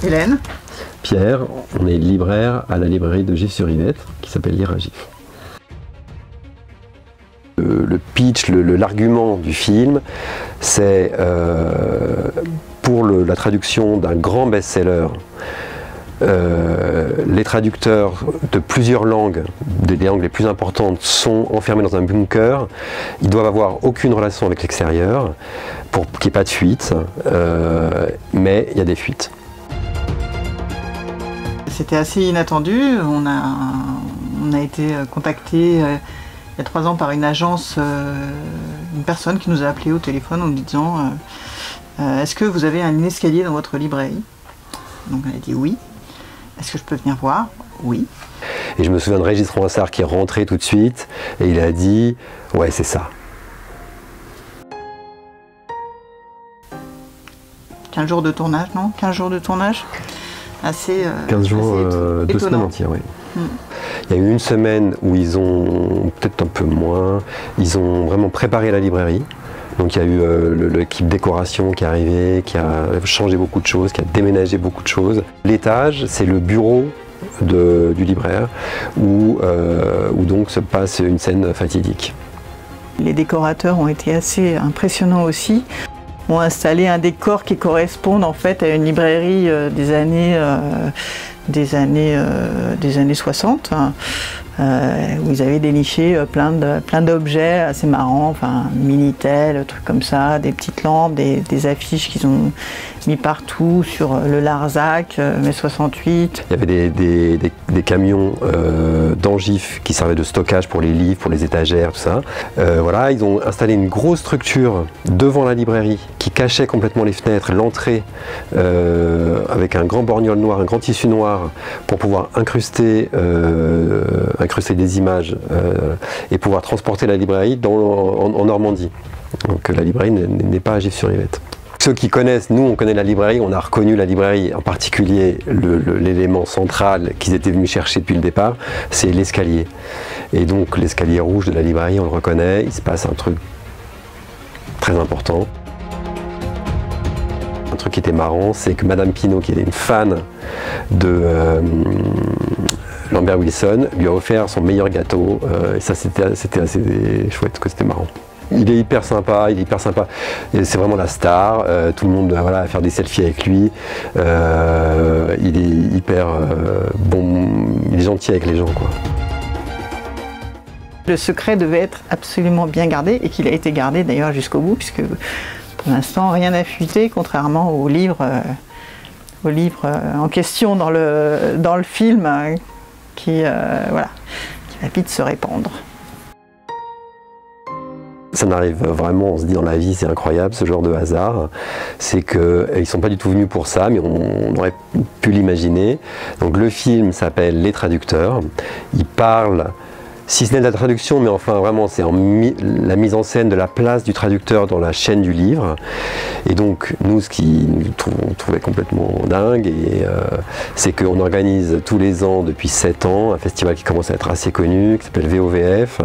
Hélène. Pierre, on est libraire à la librairie de Gif-sur-Yvette qui s'appelle Lire à Gif. Le pitch, l'argument du film, c'est pour la traduction d'un grand best-seller. Les traducteurs de plusieurs langues, des langues les plus importantes, sont enfermés dans un bunker. Ils doivent avoir aucune relation avec l'extérieur pour qu'il n'y ait pas de fuite, mais il y a des fuites. C'était assez inattendu. On a été contacté il y a 3 ans par une agence, une personne qui nous a appelé au téléphone en nous disant est-ce que vous avez un escalier dans votre librairie? Donc on a dit oui. Est-ce que je peux venir voir? Oui. Et je me souviens de Régis Ronsard qui est rentré tout de suite et il a dit ouais, c'est ça. 15 jours de tournage, non? 15 jours de tournage? Assez 15 jours, assez 2 semaines entières, oui. Il y a eu une semaine où ils ont, peut-être un peu moins, ils ont vraiment préparé la librairie. Donc il y a eu l'équipe décoration qui est arrivée, qui a changé beaucoup de choses, qui a déménagé beaucoup de choses. L'étage, c'est le bureau du libraire où donc se passe une scène fatidique. Les décorateurs ont été assez impressionnants aussi. Ont installé un décor qui corresponde en fait à une librairie des années 60. Où ils avaient déniché plein d'objets assez marrants, enfin Minitel, trucs comme ça, des petites lampes, des affiches qu'ils ont mis partout sur le Larzac, mai 68. Il y avait des camions d'Angif qui servaient de stockage pour les livres, pour les étagères, tout ça. Voilà, ils ont installé une grosse structure devant la librairie qui cachait complètement les fenêtres, l'entrée avec un grand borgnole noir, un grand tissu noir pour pouvoir incruster des images et pouvoir transporter la librairie en Normandie. Donc la librairie n'est pas à Gif-sur-Yvette. Ceux qui connaissent, nous on connaît la librairie, on a reconnu la librairie, en particulier l'élément central qu'ils étaient venus chercher depuis le départ, c'est l'escalier. Et donc l'escalier rouge de la librairie, on le reconnaît, il se passe un truc très important. Un truc qui était marrant, c'est que Madame Pinault, qui était une fan de Lambert Wilson, lui a offert son meilleur gâteau, et ça c'était assez chouette, que c'était marrant. Il est hyper sympa, c'est vraiment la star, tout le monde voilà, va faire des selfies avec lui, il est hyper bon, il est gentil avec les gens, quoi. Le secret devait être absolument bien gardé, et qu'il a été gardé d'ailleurs jusqu'au bout, puisque pour l'instant rien n'a fuité, contrairement au livre en question dans le film, qui va vite se répandre. Ça n'arrive vraiment, on se dit dans la vie, c'est incroyable ce genre de hasard, c'est qu'ils ne sont pas du tout venus pour ça, mais on aurait pu l'imaginer. Donc le film s'appelle Les Traducteurs, il parle, si ce n'est de la traduction, mais enfin vraiment c'est la mise en scène de la place du traducteur dans la chaîne du livre. Et donc nous, ce qui nous trouvait complètement dingue, c'est qu'on organise tous les ans depuis 7 ans un festival qui commence à être assez connu, qui s'appelle VOVF.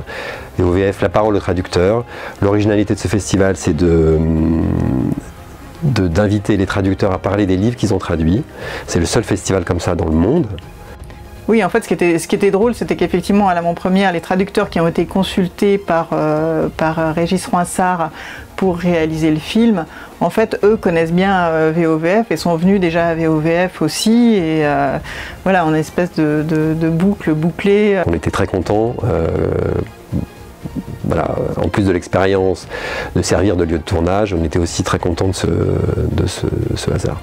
VOVF, la parole au traducteur. L'originalité de ce festival, c'est d'inviter les traducteurs à parler des livres qu'ils ont traduits. C'est le seul festival comme ça dans le monde. Oui, en fait, ce qui était drôle, c'était qu'effectivement, à l'avant-première, les traducteurs qui ont été consultés par Régis Ronsard pour réaliser le film, en fait, eux connaissent bien VOVF et sont venus déjà à VOVF aussi. Et voilà, on a une espèce de boucle bouclée. On était très contents. Voilà, en plus de l'expérience de servir de lieu de tournage, on était aussi très contents de ce hasard.